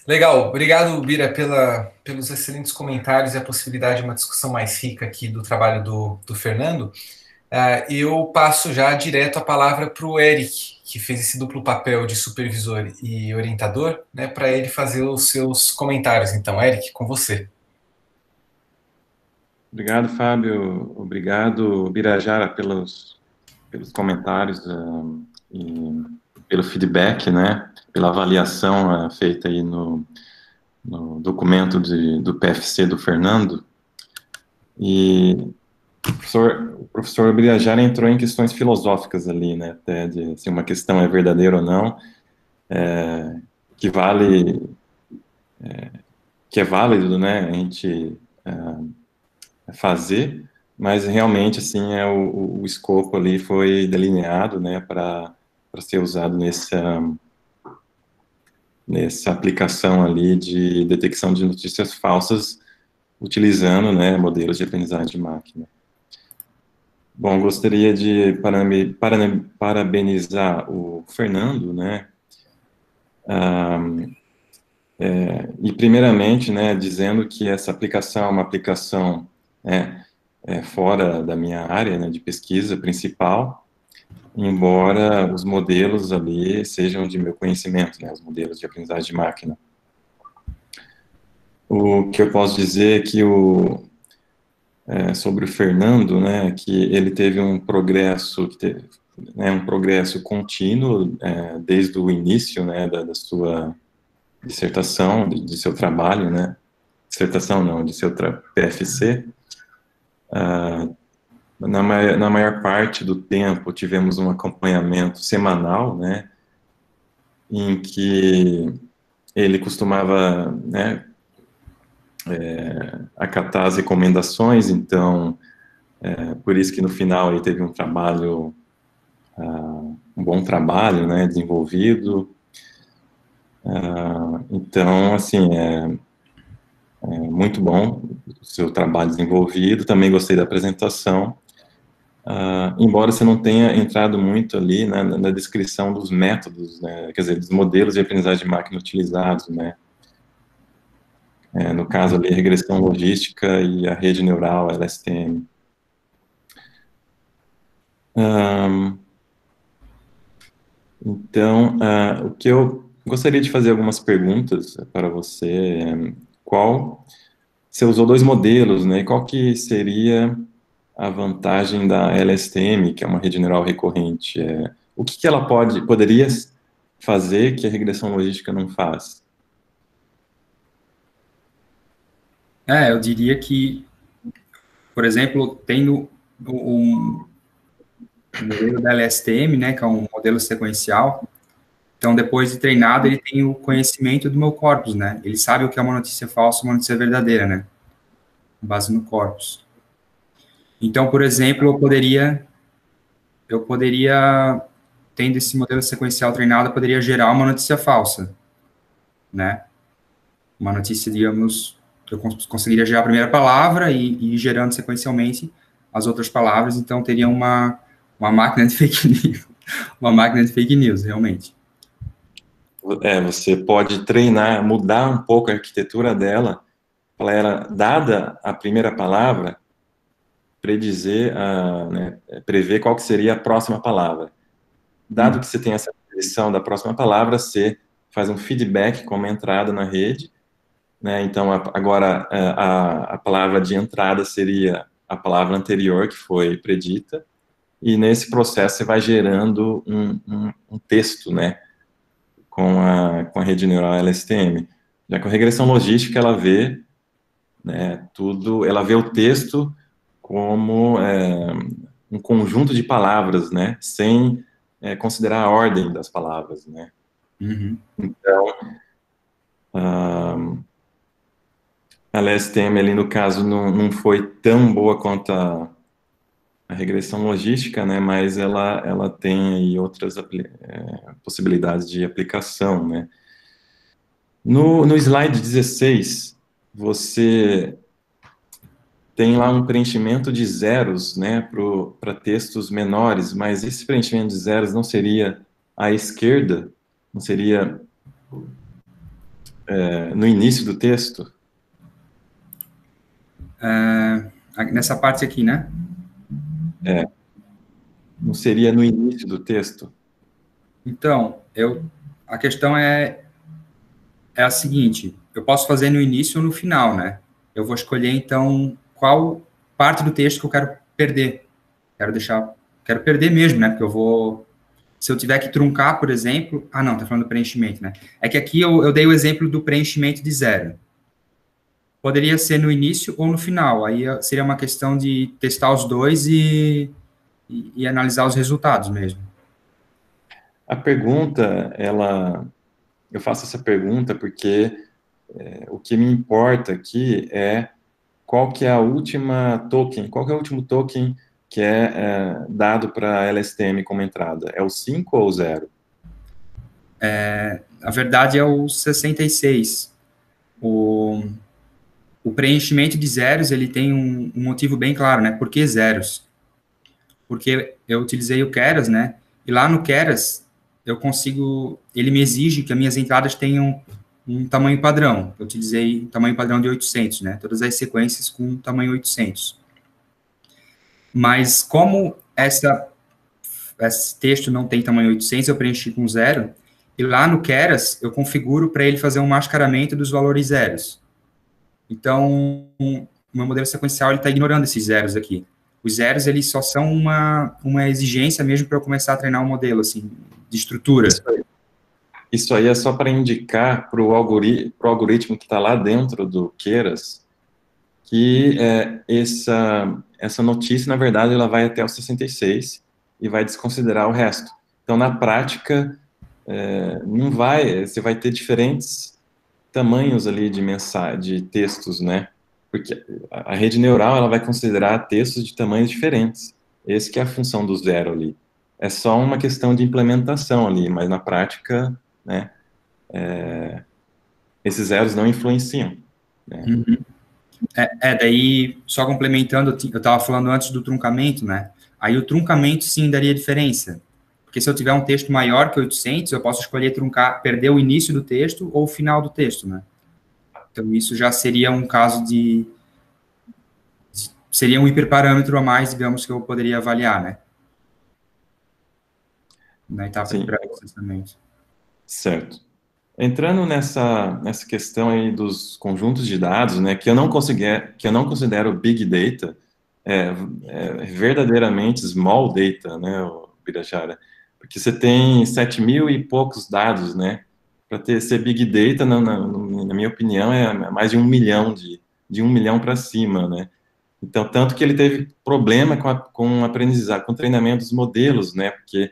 Legal. Obrigado, Bira, pelos excelentes comentários e a possibilidade de uma discussão mais rica aqui do trabalho do Fernando. Eu passo já direto a palavra para o Eric, que fez esse duplo papel de supervisor e orientador, né, para ele fazer os seus comentários. Então, Eric, com você. Obrigado, Fábio. Obrigado, Birajara, pelos comentários e pelo feedback, né? Pela avaliação feita aí no documento do PFC do Fernando. E o professor Birajara entrou em questões filosóficas ali, né, até de se uma questão é verdadeira ou não, que vale, que é válido, né, a gente fazer, mas realmente, assim, o escopo ali foi delineado, né, para ser usado nessa aplicação ali de detecção de notícias falsas, utilizando, né, modelos de aprendizagem de máquina. Bom, gostaria de parabenizar o Fernando, né, e primeiramente, né, dizendo que essa aplicação é uma aplicação, né, fora da minha área, né, de pesquisa principal, embora os modelos ali sejam de meu conhecimento, né, os modelos de aprendizagem de máquina. O que eu posso dizer é que sobre o Fernando, né, que ele teve um progresso, né, um progresso contínuo desde o início, né, da sua dissertação, de seu trabalho, né, dissertação não, de seu PFC. Na maior parte do tempo tivemos um acompanhamento semanal, né, em que ele costumava, né, acatar as recomendações, então, por isso que no final ele teve um trabalho, um bom trabalho, né, desenvolvido. Então, assim, é muito bom o seu trabalho desenvolvido, também gostei da apresentação, embora você não tenha entrado muito ali, né, na descrição dos métodos, né, quer dizer, dos modelos de aprendizagem de máquina utilizados, né, no caso ali, regressão logística e a rede neural, LSTM. Então, o que eu gostaria de fazer algumas perguntas para você, você usou 2 modelos, né, qual que seria a vantagem da LSTM, que é uma rede neural recorrente? O que ela poderia fazer que a regressão logística não faz? Eu diria que, por exemplo, tendo um modelo da LSTM, né, que é um modelo sequencial, então, depois de treinado, ele tem o conhecimento do meu corpus, né? Ele sabe o que é uma notícia falsa e uma notícia verdadeira, né? Com base no corpus. Então, por exemplo, eu poderia, tendo esse modelo sequencial treinado, eu poderia gerar uma notícia falsa, né? Uma notícia, digamos, eu conseguiria gerar a primeira palavra e ir gerando sequencialmente as outras palavras, então teria uma máquina de fake news, uma máquina de fake news, realmente. Você pode treinar, mudar um pouco a arquitetura dela, para ela, dada a primeira palavra, predizer, né, prever qual que seria a próxima palavra. Dado que você tem essa predição da próxima palavra, você faz um feedback como entrada na rede, né, então agora a palavra de entrada seria a palavra anterior que foi predita, e nesse processo você vai gerando um texto, né, com a rede neural LSTM. Já com a regressão logística, ela vê, né, tudo, ela vê o texto como um conjunto de palavras, né, sem considerar a ordem das palavras, né. Uhum. Então, a LSTM ali, no caso, não foi tão boa quanto a regressão logística, né, mas ela tem aí outras possibilidades de aplicação, né. No slide 16, você tem lá um preenchimento de zeros, né, para textos menores, mas esse preenchimento de zeros não seria à esquerda? Não seria no início do texto? Nessa parte aqui, né? Não seria no início do texto? Então, a questão é a seguinte, eu posso fazer no início ou no final, né? Eu vou escolher, então, qual parte do texto que eu quero perder. Quero perder mesmo, né? Porque se eu tiver que truncar, por exemplo, não, tá falando do preenchimento, né? É que aqui eu dei o exemplo do preenchimento de zero. Poderia ser no início ou no final, aí seria uma questão de testar os dois e analisar os resultados mesmo. A pergunta, eu faço essa pergunta porque o que me importa aqui é qual que é a última token, qual que é o último token que é dado para LSTM como entrada? É o 5 ou o 0? A verdade é o 66. O preenchimento de zeros, ele tem um motivo bem claro, né? Por que zeros? Porque eu utilizei o Keras, né? E lá no Keras, ele me exige que as minhas entradas tenham um tamanho padrão. Eu utilizei um tamanho padrão de 800, né? Todas as sequências com tamanho 800. Mas como esse texto não tem tamanho 800, eu preenchi com zero. E lá no Keras, eu configuro para ele fazer um mascaramento dos valores zeros. Então, o meu modelo sequencial está ignorando esses zeros aqui. Os zeros, eles só são uma exigência mesmo para eu começar a treinar um modelo, assim, de estrutura. Isso aí é só para indicar para o algoritmo que está lá dentro do Keras que essa notícia, na verdade, ela vai até o 66 e vai desconsiderar o resto. Então, na prática, não vai, você vai ter diferentes tamanhos ali de textos, né? Porque a rede neural, ela vai considerar textos de tamanhos diferentes. Esse que é a função do zero ali. É só uma questão de implementação ali, mas na prática, né, esses zeros não influenciam. Né? Uhum. Daí, só complementando, eu estava falando antes do truncamento, né? Aí o truncamento, sim, daria diferença. Porque se eu tiver um texto maior que 800, eu posso escolher truncar, perder o início do texto ou o final do texto, né? Então, isso já seria um caso seria um hiperparâmetro a mais, digamos, que eu poderia avaliar, né? Na etapa de pré-processamento. Certo. Entrando nessa questão aí dos conjuntos de dados, né, que eu não considero Big Data, verdadeiramente Small Data, né, Birajara, porque você tem 7.000 e poucos dados, né, para ser Big Data, na minha opinião, é mais de 1 milhão, de 1 milhão para cima, né. Então, tanto que ele teve problema com aprendizado, com treinamento dos modelos, né, porque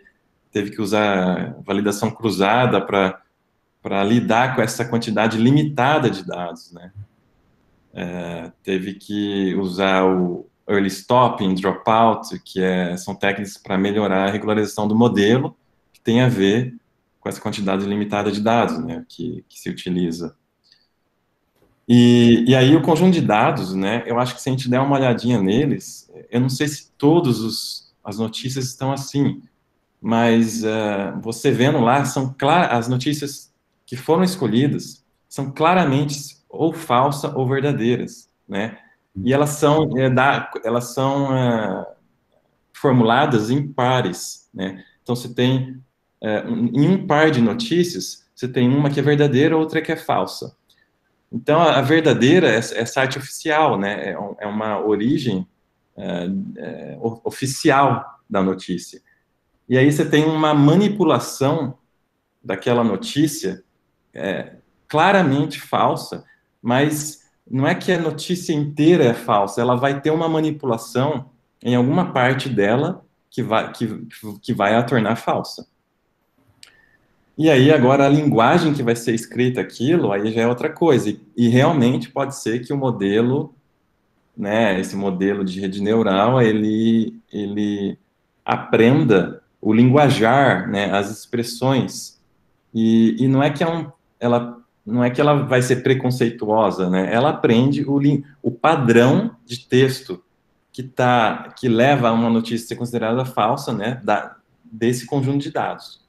teve que usar validação cruzada para lidar com essa quantidade limitada de dados, né? Teve que usar o early stopping, dropout, são técnicas para melhorar a regularização do modelo, que tem a ver com essa quantidade limitada de dados, né, que se utiliza. E aí o conjunto de dados, né, eu acho que se a gente der uma olhadinha neles, eu não sei se as notícias estão assim, mas você vendo lá, as notícias que foram escolhidas são claramente ou falsas ou verdadeiras, né? E elas são formuladas em pares, né? Então, você tem, em um par de notícias, você tem uma que é verdadeira, outra que é falsa. Então, a verdadeira é site oficial, né? É uma origem oficial da notícia. E aí você tem uma manipulação daquela notícia claramente falsa, mas não é que a notícia inteira é falsa, ela vai ter uma manipulação em alguma parte dela que vai a tornar falsa. E aí agora a linguagem que vai ser escrita aquilo, aí já é outra coisa. E realmente pode ser que o modelo, né, esse modelo de rede neural, ele aprenda o linguajar, né, as expressões. E não é que ela vai ser preconceituosa, né? Ela aprende o padrão de texto que leva a uma notícia a ser considerada falsa, né? Desse conjunto de dados.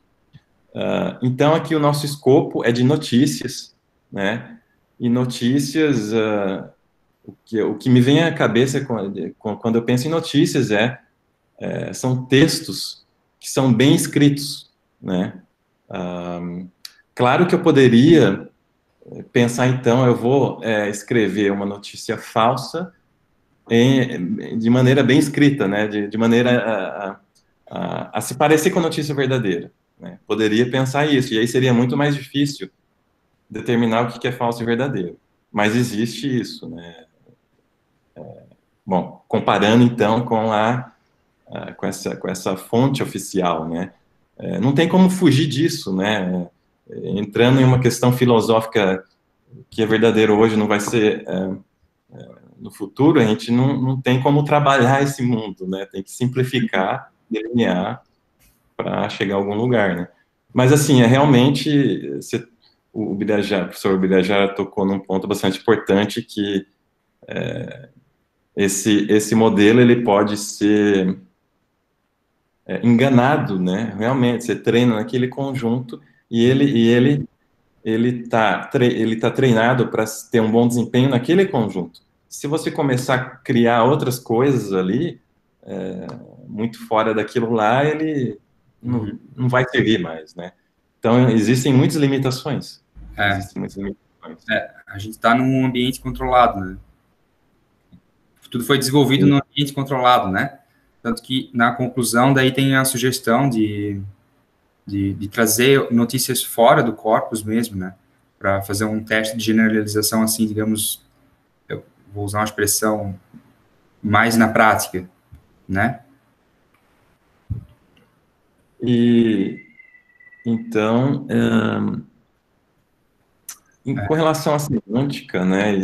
Então aqui o nosso escopo é de notícias, né? E notícias, o que me vem à cabeça quando eu penso em notícias são textos que são bem escritos, né? Claro que eu poderia pensar, então, eu vou escrever uma notícia falsa de maneira bem escrita, né? De maneira a se parecer com a notícia verdadeira. Né? Poderia pensar isso, e aí seria muito mais difícil determinar o que é falso e verdadeiro. mas existe isso, né? Bom, comparando então com essa fonte oficial, né? Não tem como fugir disso, né? Entrando em uma questão filosófica que é verdadeiro hoje, não vai ser no futuro, a gente não tem como trabalhar esse mundo, né? Tem que simplificar, delinear para chegar a algum lugar, né? Mas, assim, realmente, o professor Birajara tocou num ponto bastante importante, que esse modelo, ele pode ser enganado, né? Realmente, você treina naquele conjunto e ele tá treinado para ter um bom desempenho naquele conjunto. Se você começar a criar outras coisas ali, muito fora daquilo lá, ele não vai servir mais, né? Então, existem muitas limitações. Existem muitas limitações. A gente está num ambiente controlado, né? Tudo foi desenvolvido num ambiente controlado, né? Tanto que, na conclusão, daí tem a sugestão de trazer notícias fora do corpus mesmo, né? Para fazer um teste de generalização, assim, digamos, eu vou usar uma expressão mais na prática, né? E, então, com relação à semântica, né,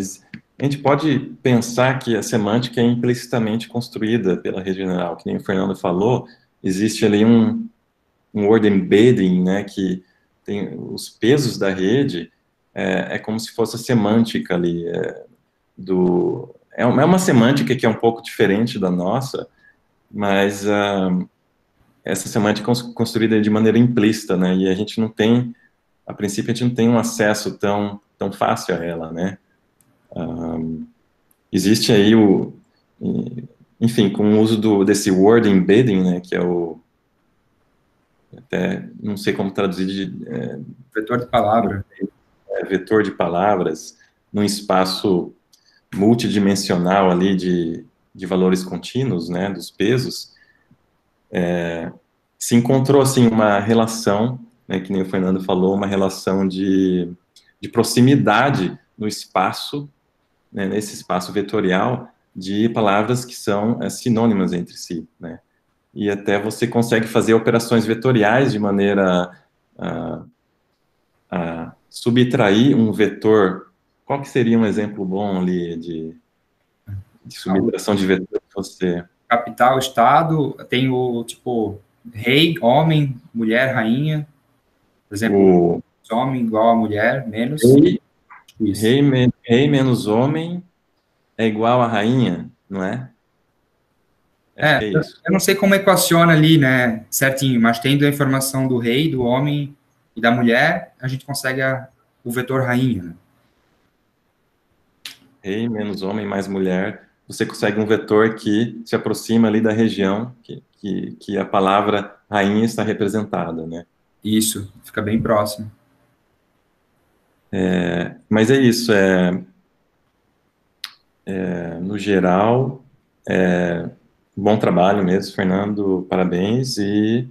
a gente pode pensar que a semântica é implicitamente construída pela rede neural, que nem o Fernando falou, existe ali um word embedding, né, que tem os pesos da rede, é como se fosse a semântica ali, é uma semântica que é um pouco diferente da nossa, mas essa semântica é construída de maneira implícita, né, e a gente não tem, a princípio, a gente não tem um acesso tão fácil a ela, né. Existe aí enfim, com o uso desse word embedding, né, que é até não sei como traduzir vetor de palavra. Vetor de palavras, num espaço multidimensional ali de valores contínuos, né, dos pesos, se encontrou, assim, uma relação, né, que nem o Fernando falou, uma relação de proximidade no espaço, né, nesse espaço vetorial, de palavras que são sinônimas entre si, né, e até você consegue fazer operações vetoriais de maneira a subtrair um vetor. Qual que seria um exemplo bom ali de subtração de vetor que você... Capital, estado, tem o tipo rei, homem, mulher, rainha. Por exemplo, homem igual a mulher, menos. Rei menos homem é igual a rainha, não é? Acho que é isso. Eu não sei como equaciona ali, né, certinho, mas tendo a informação do rei, do homem e da mulher, a gente consegue o vetor rainha, né? Rei menos homem mais mulher, você consegue um vetor que se aproxima ali da região que a palavra rainha está representada, né? Isso, fica bem próximo. Mas é isso, no geral, bom trabalho mesmo, Fernando, parabéns e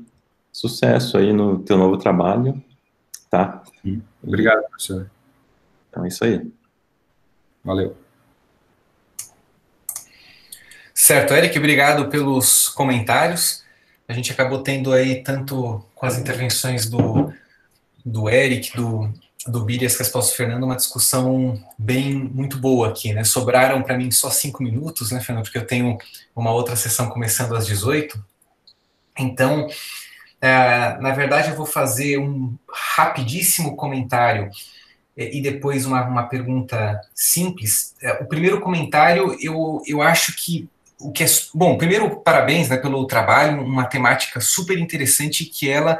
sucesso aí no teu novo trabalho, tá? Obrigado, professor. Então é isso aí. Valeu. Certo, Eric, obrigado pelos comentários. A gente acabou tendo aí, tanto com as intervenções do Eric, do Biri e as respostas do Fernando, uma discussão muito boa aqui, né? Sobraram para mim só 5 minutos, né, Fernando? Porque eu tenho uma outra sessão começando às 18. Então, na verdade, eu vou fazer um rapidíssimo comentário e depois uma pergunta simples. O primeiro comentário, eu acho que o que é... Bom, primeiro, parabéns, né, pelo trabalho, uma temática super interessante que ela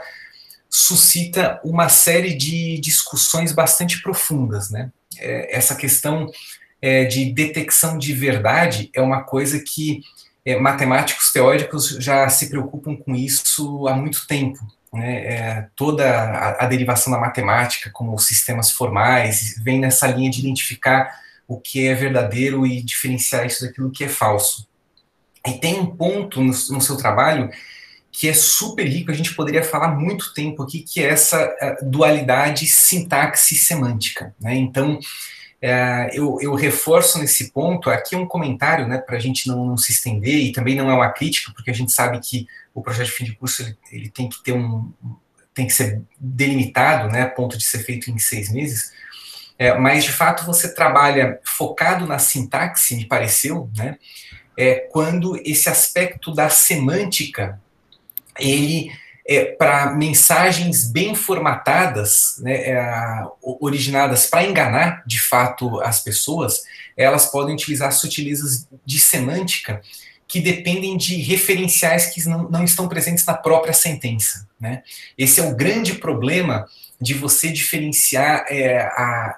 suscita uma série de discussões bastante profundas, né? Essa questão de detecção de verdade é uma coisa que matemáticos teóricos já se preocupam com isso há muito tempo, né? Toda a derivação da matemática, como os sistemas formais, vem nessa linha de identificar o que é verdadeiro e diferenciar isso daquilo que é falso. E tem um ponto no seu trabalho que é super rico, a gente poderia falar muito tempo aqui, que é essa dualidade sintaxe-semântica, né? Então, eu reforço nesse ponto, aqui um comentário, né, para a gente não se estender, e também não é uma crítica, porque a gente sabe que o projeto de fim de curso ele tem que ter tem que ser delimitado, né, a ponto de ser feito em 6 meses, mas de fato você trabalha focado na sintaxe, me pareceu, né, quando esse aspecto da semântica, ele para mensagens bem formatadas, né, originadas para enganar, de fato, as pessoas, elas podem utilizar sutilezas de semântica que dependem de referenciais que não estão presentes na própria sentença, né? Esse é o grande problema de você diferenciar,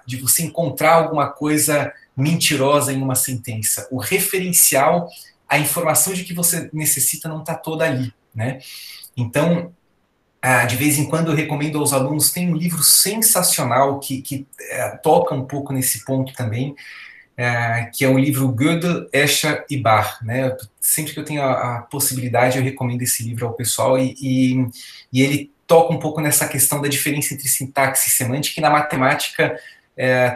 de você encontrar alguma coisa mentirosa em uma sentença. O referencial, a informação de que você necessita não está toda ali, né? Então, de vez em quando eu recomendo aos alunos, tem um livro sensacional que toca um pouco nesse ponto também, que é o livro Gödel, Escher e Bach, né? Sempre que eu tenho a possibilidade, eu recomendo esse livro ao pessoal, e ele toca um pouco nessa questão da diferença entre sintaxe e semântica, e na matemática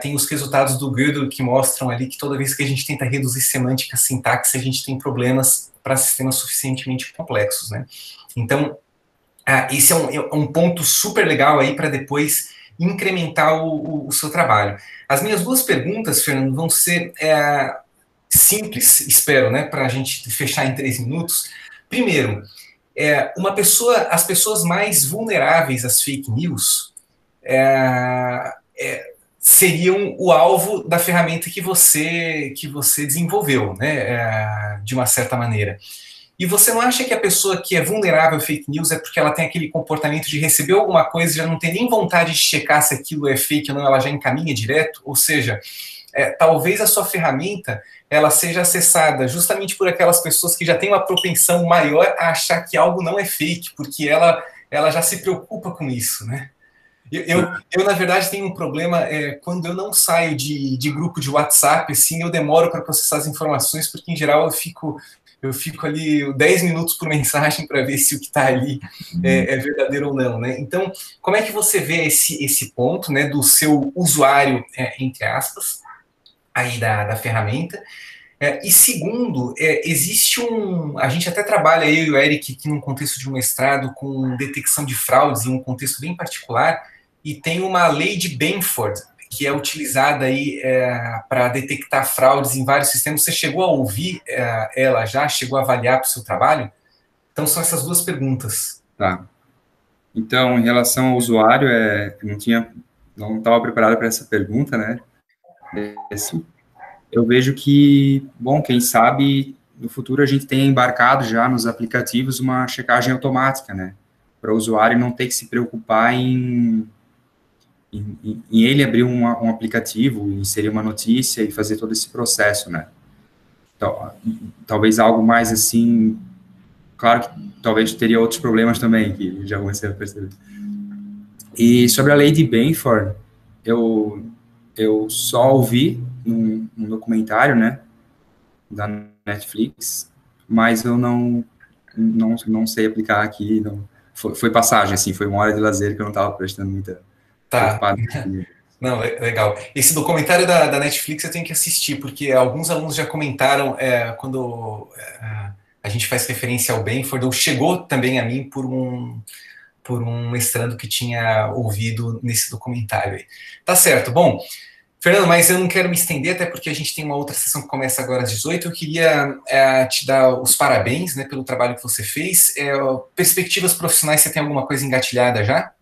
tem os resultados do Gödel que mostram ali que toda vez que a gente tenta reduzir semântica, sintaxe, a gente tem problemas para sistemas suficientemente complexos, né? Então, esse é um ponto super legal aí para depois incrementar o seu trabalho. As minhas 2 perguntas, Fernando, vão ser simples, espero, né, para a gente fechar em 3 minutos. Primeiro, as pessoas mais vulneráveis às fake news seriam o alvo da ferramenta que você desenvolveu, né, de uma certa maneira. E você não acha que a pessoa que é vulnerável a fake news é porque ela tem aquele comportamento de receber alguma coisa e já não tem nem vontade de checar se aquilo é fake ou não, ela já encaminha direto? Ou seja, talvez a sua ferramenta ela seja acessada justamente por aquelas pessoas que já têm uma propensão maior a achar que algo não é fake, porque ela já se preocupa com isso, né? Eu, na verdade, tenho um problema quando eu não saio de grupo de WhatsApp, assim, eu demoro para processar as informações, porque, em geral, eu fico ali 10 minutos por mensagem para ver se o que está ali é verdadeiro ou não, né? Então, como é que você vê esse ponto, né, do seu usuário, entre aspas, aí da ferramenta? E segundo, existe a gente até trabalha, eu e o Eric, aqui num contexto de um mestrado com detecção de fraudes, em um contexto bem particular, e tem uma lei de Benford, que é utilizada aí para detectar fraudes em vários sistemas. Você chegou a ouvir ela já? Chegou a avaliar para o seu trabalho? Então, são essas 2 perguntas. Tá. Então, em relação ao usuário, não estava preparado para essa pergunta, né? Eu vejo que, bom, quem sabe, no futuro a gente tem embarcado já nos aplicativos uma checagem automática, né? Para o usuário não ter que se preocupar em ele abrir um aplicativo, inserir uma notícia e fazer todo esse processo, né? Então, talvez algo mais assim, claro que talvez teria outros problemas também, que já comecei a perceber. E sobre a lei de Benford, eu só ouvi num documentário, né, da Netflix, mas eu não sei aplicar aqui, não, foi passagem, assim, foi uma hora de lazer que eu não estava prestando muita... Tá. Não, legal. Esse documentário da Netflix eu tenho que assistir, porque alguns alunos já comentaram quando a gente faz referência ao Benford, ou chegou também a mim por um mestrando que tinha ouvido nesse documentário aí. Tá certo. Bom, Fernando, mas eu não quero me estender, até porque a gente tem uma outra sessão que começa agora às 18. Eu queria te dar os parabéns, né, pelo trabalho que você fez. Perspectivas profissionais, você tem alguma coisa engatilhada já?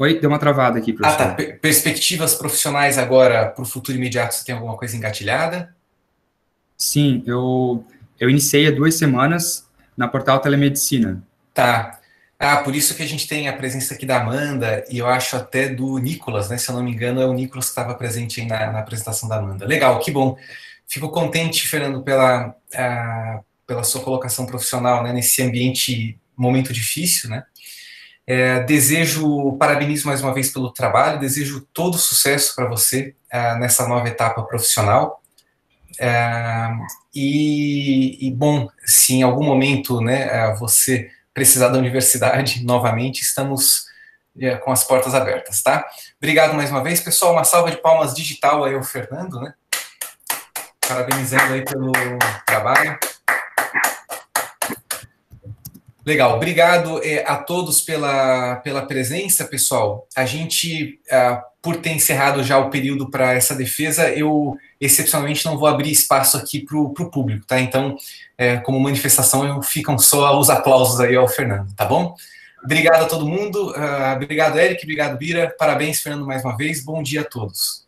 Oi, deu uma travada aqui, professor. Tá. Perspectivas profissionais agora para o futuro imediato, você tem alguma coisa engatilhada? Sim, eu iniciei há 2 semanas na Portal Telemedicina. Tá. Por isso que a gente tem a presença aqui da Amanda, e eu acho até do Nicolas, né? Se eu não me engano, é o Nicolas que estava presente aí na apresentação da Amanda. Legal, que bom. Fico contente, Fernando, pela sua colocação profissional, né, nesse momento difícil, né? Parabenizo mais uma vez pelo trabalho, desejo todo sucesso para você nessa nova etapa profissional. Bom, se em algum momento, né, você precisar da universidade novamente, estamos com as portas abertas, tá? Obrigado mais uma vez, pessoal. Uma salva de palmas digital aí ao Fernando, né? Parabenizando aí pelo trabalho. Legal, obrigado a todos pela presença, pessoal. A gente, por ter encerrado já o período para essa defesa, eu, excepcionalmente, não vou abrir espaço aqui para o público, tá? Então, como manifestação, ficam só os aplausos aí ao Fernando, tá bom? Obrigado a todo mundo, obrigado, Eric, obrigado, Bira, parabéns, Fernando, mais uma vez, bom dia a todos.